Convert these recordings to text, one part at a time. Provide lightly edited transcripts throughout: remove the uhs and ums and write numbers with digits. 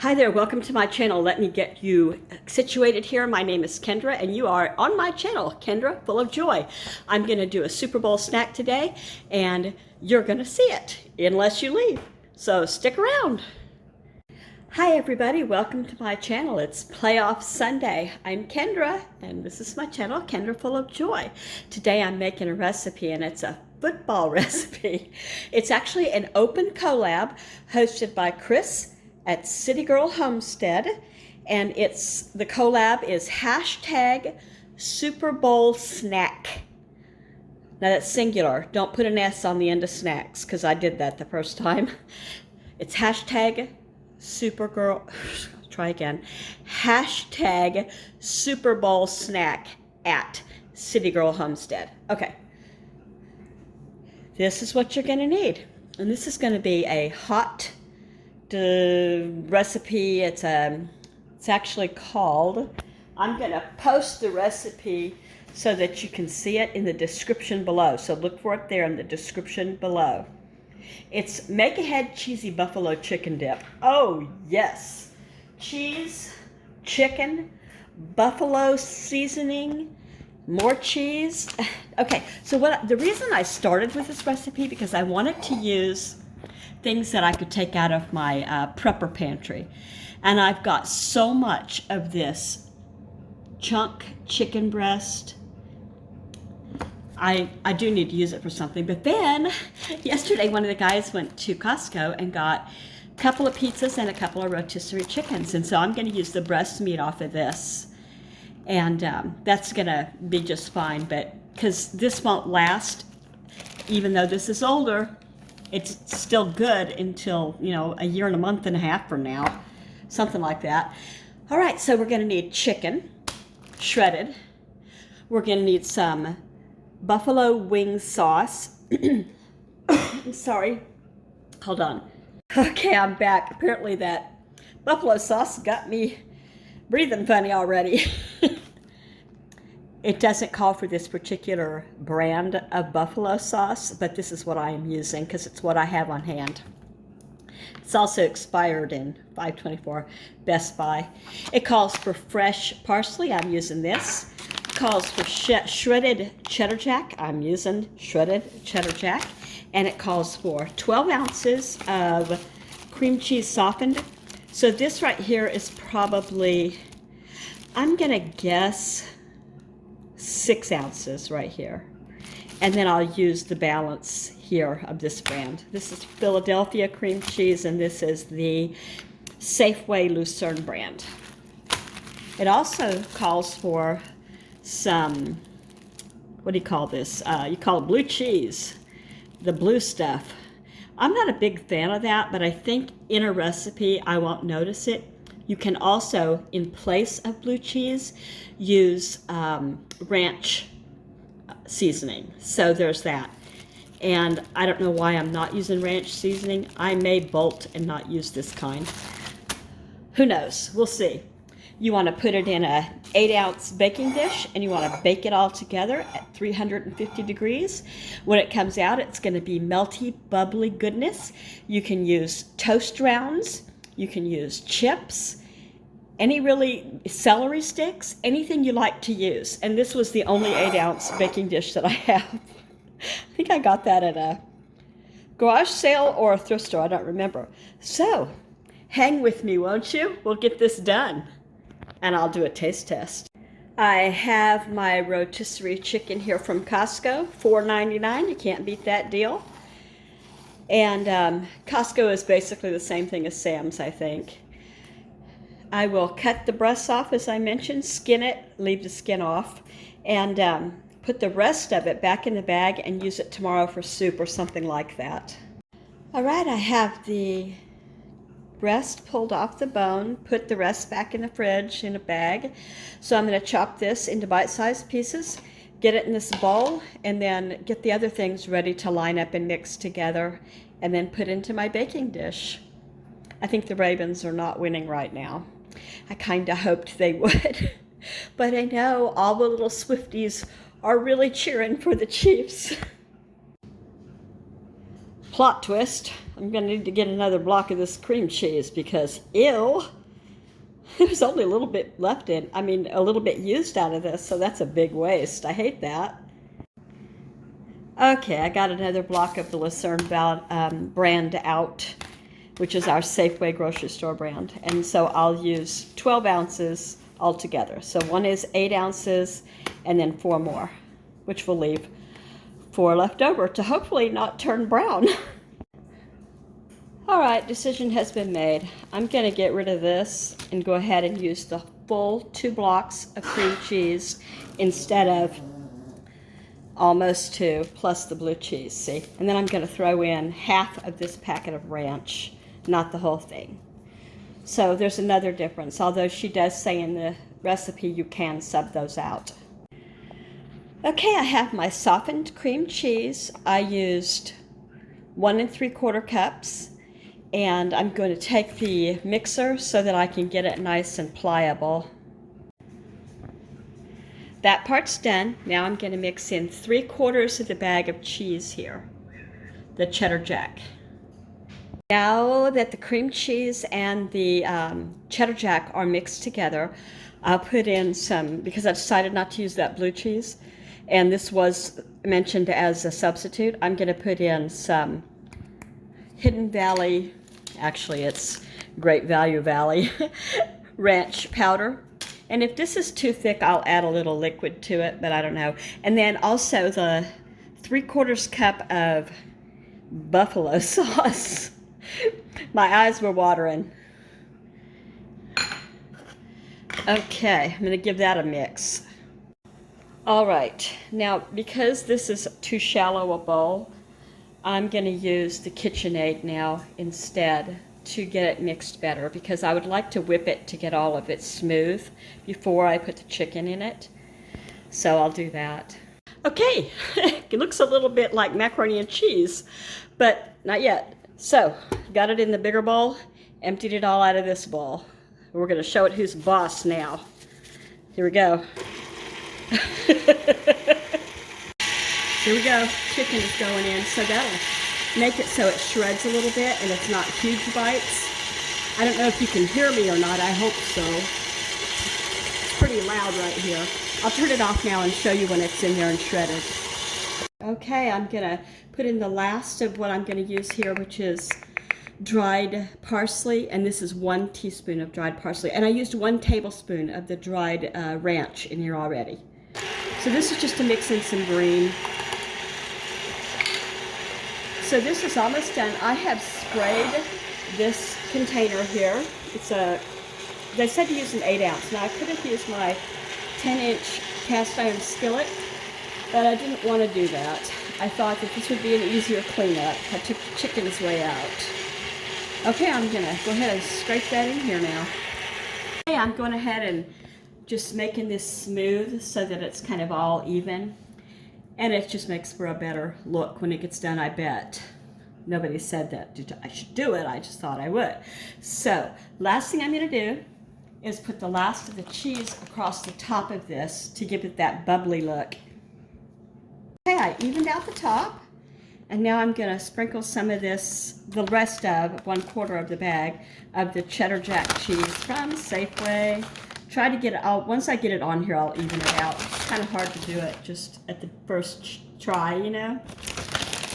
Hi there, welcome to my channel. Let me get you situated here. My name is Kendra and you are on my channel, Kendra Full of Joy. I'm gonna do a Super Bowl snack today and you're gonna see it unless you leave. So stick around. Hi everybody, welcome to my channel. It's Playoff Sunday. I'm Kendra and this is my channel, Kendra Full of Joy. Today I'm making a recipe and it's a football recipe. It's actually an open collab hosted by Chris at City Girl Homestead, and the collab is hashtag Super Bowl snack. Now that's singular. Don't put an S on the end of snacks because I did that the first time. It's hashtag try again. Hashtag Super Bowl snack at City Girl Homestead. Okay. This is what you're gonna need. And this is gonna be a hot recipe. It's actually called, I'm gonna post the recipe so that you can see it in the description below. So look for it there in the description below. It's Make Ahead Cheesy Buffalo Chicken Dip. Oh yes, cheese, chicken, buffalo seasoning, more cheese. Okay, so the reason I started with this recipe because I wanted to use things that I could take out of my prepper pantry. And I've got so much of this chunk chicken breast. I do need to use it for something. But then yesterday one of the guys went to Costco and got a couple of pizzas and a couple of rotisserie chickens. And so I'm going to use the breast meat off of this. And that's going to be just fine. But because this won't last, even though this is older, it's still good until, a year and a month and a half from now, something like that. All right, so we're gonna need chicken, shredded. We're gonna need some buffalo wing sauce. I'm sorry, hold on. Okay, I'm back. Apparently that buffalo sauce got me breathing funny already. It doesn't call for this particular brand of buffalo sauce, but this is what I am using because it's what I have on hand. It's also expired in 5/24 Best Buy. It calls for fresh parsley. I'm using this. It calls for shredded cheddar jack. I'm using shredded cheddar jack. And it calls for 12 ounces of cream cheese softened. So this right here is probably, I'm going to guess, 6 ounces right here. And then I'll use the balance here of this brand. This is Philadelphia cream cheese and this is the Safeway Lucerne brand. It also calls for some, what do you call this? You call it blue cheese, the blue stuff. I'm not a big fan of that, but I think in a recipe I won't notice it. You can also, in place of blue cheese, use ranch seasoning. So there's that. And I don't know why I'm not using ranch seasoning. I may bolt and not use this kind. Who knows? We'll see. You want to put it in a 8-ounce baking dish and you want to bake it all together at 350 degrees. When it comes out, it's going to be melty, bubbly goodness. You can use toast rounds. You can use chips, any really celery sticks, anything you like to use. And this was the only 8-ounce baking dish that I have. I think I got that at a garage sale or a thrift store, I don't remember. So, hang with me, won't you? We'll get this done. And I'll do a taste test. I have my rotisserie chicken here from Costco, $4.99. You can't beat that deal. And Costco is basically the same thing as Sam's, I think. I will cut the breasts off, as I mentioned, skin it, leave the skin off, and put the rest of it back in the bag and use it tomorrow for soup or something like that. All right, I have the breast pulled off the bone, put the rest back in the fridge in a bag. So I'm going to chop this into bite-sized pieces, get it in this bowl, and then get the other things ready to line up and mix together, and then put into my baking dish. I think the Ravens are not winning right now. I kind of hoped they would. But I know all the little Swifties are really cheering for the Chiefs. Plot twist. I'm going to need to get another block of this cream cheese because, ew, there's only a little bit left a little bit used out of this, so that's a big waste. I hate that. Okay, I got another block of the Lucerne brand out, which is our Safeway grocery store brand. And so I'll use 12 ounces altogether. So one is 8 ounces and then 4 more, which will leave 4 left over to hopefully not turn brown. All right, decision has been made. I'm going to get rid of this and go ahead and use the full 2 blocks of cream cheese instead of almost 2 plus the blue cheese, see? And then I'm going to throw in half of this packet of ranch, not the whole thing. So there's another difference, although she does say in the recipe you can sub those out. Okay, I have my softened cream cheese. I used 1 3/4 cups, and I'm going to take the mixer so that I can get it nice and pliable. That part's done. Now I'm going to mix in 3/4 of the bag of cheese here, the cheddar jack. Now that the cream cheese and the cheddar jack are mixed together, I'll put in some, because I decided not to use that blue cheese, and this was mentioned as a substitute, I'm going to put in some Hidden Valley, actually it's Great Value Valley, ranch powder. And if this is too thick, I'll add a little liquid to it, but I don't know. And then also the 3/4 cup of buffalo sauce. My eyes were watering. Okay, I'm going to give that a mix. All right, now because this is too shallow a bowl, I'm going to use the KitchenAid now instead to get it mixed better, because I would like to whip it to get all of it smooth before I put the chicken in it. So I'll do that. Okay, it looks a little bit like macaroni and cheese, but not yet. So, got it in the bigger bowl, emptied it all out of this bowl. We're going to show it who's boss now. Here we go. Here we go. Chicken is going in, so that'll make it so it shreds a little bit and it's not huge bites. I don't know if you can hear me or not. I hope so. It's pretty loud right here. I'll turn it off now and show you when it's in there and shredded. Okay, I'm going to put in the last of what I'm going to use here, which is dried parsley, and this is 1 teaspoon of dried parsley. And I used 1 tablespoon of the dried ranch in here already. So this is just to mix in some green. So this is almost done. I have sprayed this container here. They said to use an 8 ounce. Now I could have used my 10-inch cast iron skillet, but I didn't want to do that. I thought that this would be an easier cleanup. I took the chicken's way out. Okay, I'm gonna go ahead and scrape that in here now. Okay, I'm going ahead and just making this smooth so that it's kind of all even. And it just makes for a better look when it gets done, I bet. Nobody said that I should do it, I just thought I would. So, last thing I'm going to do is put the last of the cheese across the top of this to give it that bubbly look. Okay, I evened out the top, and now I'm going to sprinkle some of this, the rest of 1/4 of the bag of the cheddar jack cheese from Safeway. Try to get it out. Once I get it on here, I'll even it out. It's kind of hard to do it just at the first try, you know.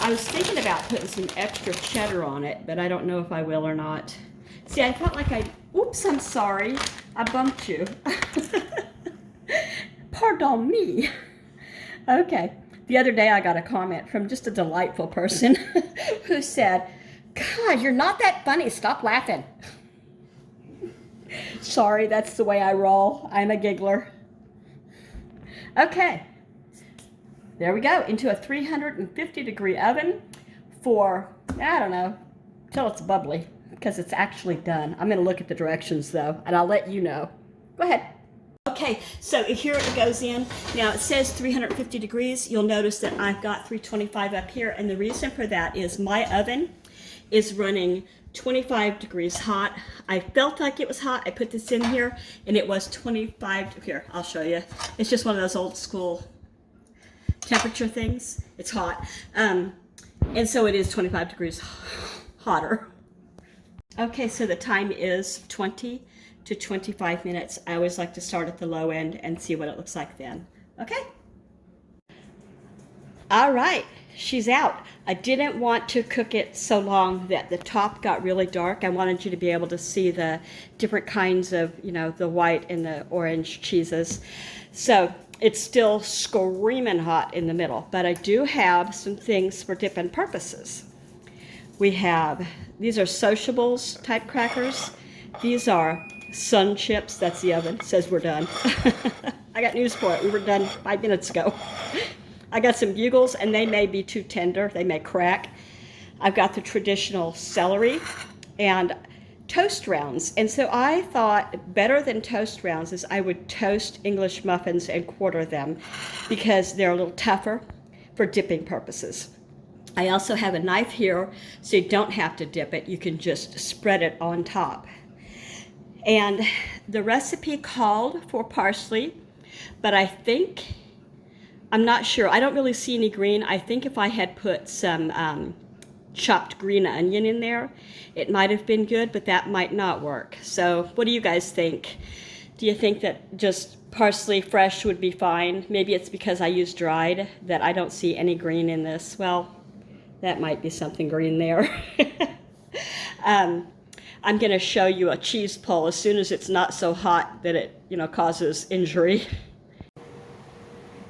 I was thinking about putting some extra cheddar on it, but I don't know if I will or not. See, I felt like oops, I'm sorry. I bumped you. Pardon me. Okay. The other day I got a comment from just a delightful person who said, God, you're not that funny. Stop laughing. Sorry, that's the way I roll. I'm a giggler. Okay. There we go. Into a 350-degree oven for, I don't know, till it's bubbly, because it's actually done. I'm going to look at the directions, though, and I'll let you know. Go ahead. Okay, so here it goes in. Now, it says 350 degrees. You'll notice that I've got 325 up here, and the reason for that is my oven is running 25 degrees hot. I felt like it was hot. I put this in here, and it was 25. Here, I'll show you. It's just one of those old school temperature things. It's hot. And so it is 25 degrees hotter. Okay, so the time is 20 to 25 minutes. I always like to start at the low end and see what it looks like then. Okay? All right, she's out. I didn't want to cook it so long that the top got really dark. I wanted you to be able to see the different kinds of, the white and the orange cheeses. So it's still screaming hot in the middle, but I do have some things for dipping purposes. These are Sociables type crackers. These are Sun Chips. That's the oven. It says we're done. I got news for it. We were done 5 minutes ago. I got some Bugles, and they may be too tender. They may crack. I've got the traditional celery and toast rounds. And so I thought better than toast rounds is I would toast English muffins and quarter them because they're a little tougher for dipping purposes. I also have a knife here, so you don't have to dip it. You can just spread it on top. And the recipe called for parsley, but I'm not sure. I don't really see any green. I think if I had put some chopped green onion in there, it might have been good, but that might not work. So what do you guys think? Do you think that just parsley fresh would be fine? Maybe it's because I use dried that I don't see any green in this. Well, that might be something green there. I'm going to show you a cheese pull as soon as it's not so hot that it, causes injury.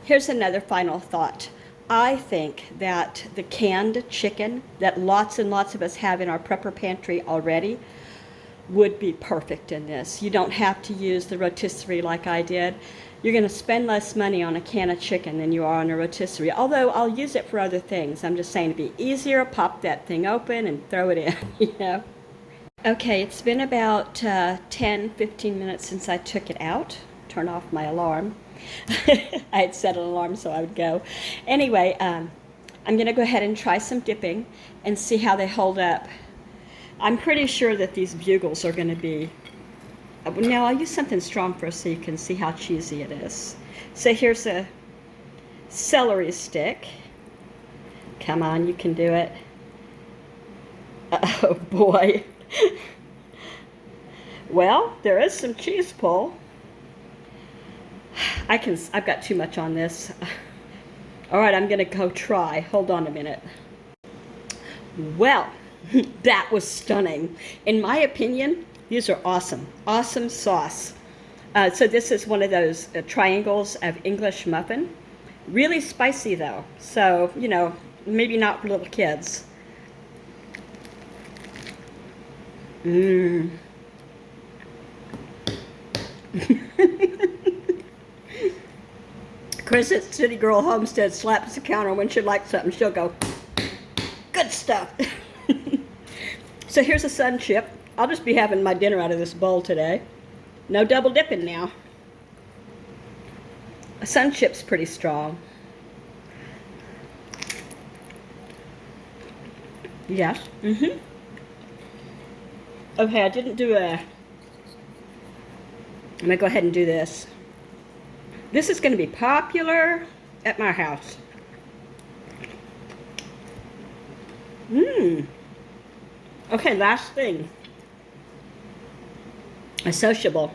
Here's another final thought. I think that the canned chicken that lots and lots of us have in our prepper pantry already would be perfect in this. You don't have to use the rotisserie like I did. You're going to spend less money on a can of chicken than you are on a rotisserie, although I'll use it for other things. I'm just saying it'd be easier, pop that thing open and throw it in, Okay, it's been about 10, 15 minutes since I took it out. Turn off my alarm. I had set an alarm so I would go. Anyway, I'm going to go ahead and try some dipping and see how they hold up. I'm pretty sure that these Bugles are going to be... Now, I'll use something strong first so you can see how cheesy it is. So here's a celery stick. Come on, you can do it. Oh, boy. Well, there is some cheese pull. I've got too much on this. All right, I'm gonna go try. Hold on a minute. Well, that was stunning. In my opinion, these are awesome. Awesome sauce. So this is one of those triangles of English muffin. Really spicy though. So, maybe not for little kids. Mmm. Chris at City Girl Homestead slaps the counter when she likes something. She'll go, good stuff. So here's a Sun Chip. I'll just be having my dinner out of this bowl today. No double dipping now. A Sun Chip's pretty strong. Yes. Mm-hmm. Okay, I didn't do I'm going to go ahead and do this. This is going to be popular at my house. Okay, last thing. A Sociable.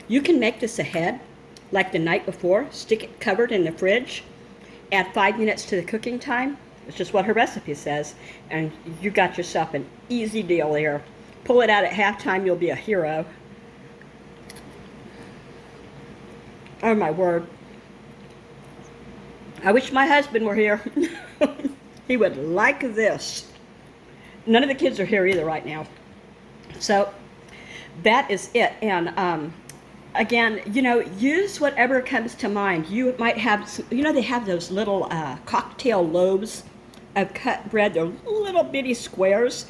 You can make this ahead, like the night before. Stick it covered in the fridge. Add 5 minutes to the cooking time. It's just what her recipe says. And you got yourself an easy deal here. Pull it out at halftime, you'll be a hero. Oh my word. I wish my husband were here. He would like this. None of the kids are here either right now. So that is it. And again, use whatever comes to mind. You might have, they have those little cocktail loaves of cut bread. They're little bitty squares.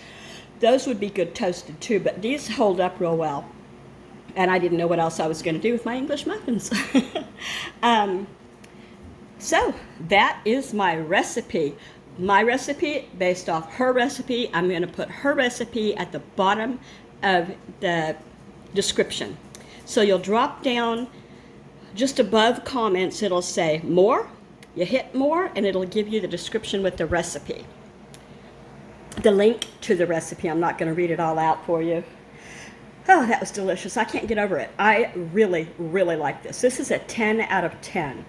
Those would be good toasted too, but these hold up real well. And I didn't know what else I was going to do with my English muffins. So that is my recipe. My recipe based off her recipe. I'm going to put her recipe at the bottom of the description. So you'll drop down just above comments. It'll say more. You hit more and it'll give you the description with the recipe. the link to the recipe. I'm not going to read it all out for you. Oh, that was delicious. I can't get over it. I really, really like this. This is a 10 out of 10.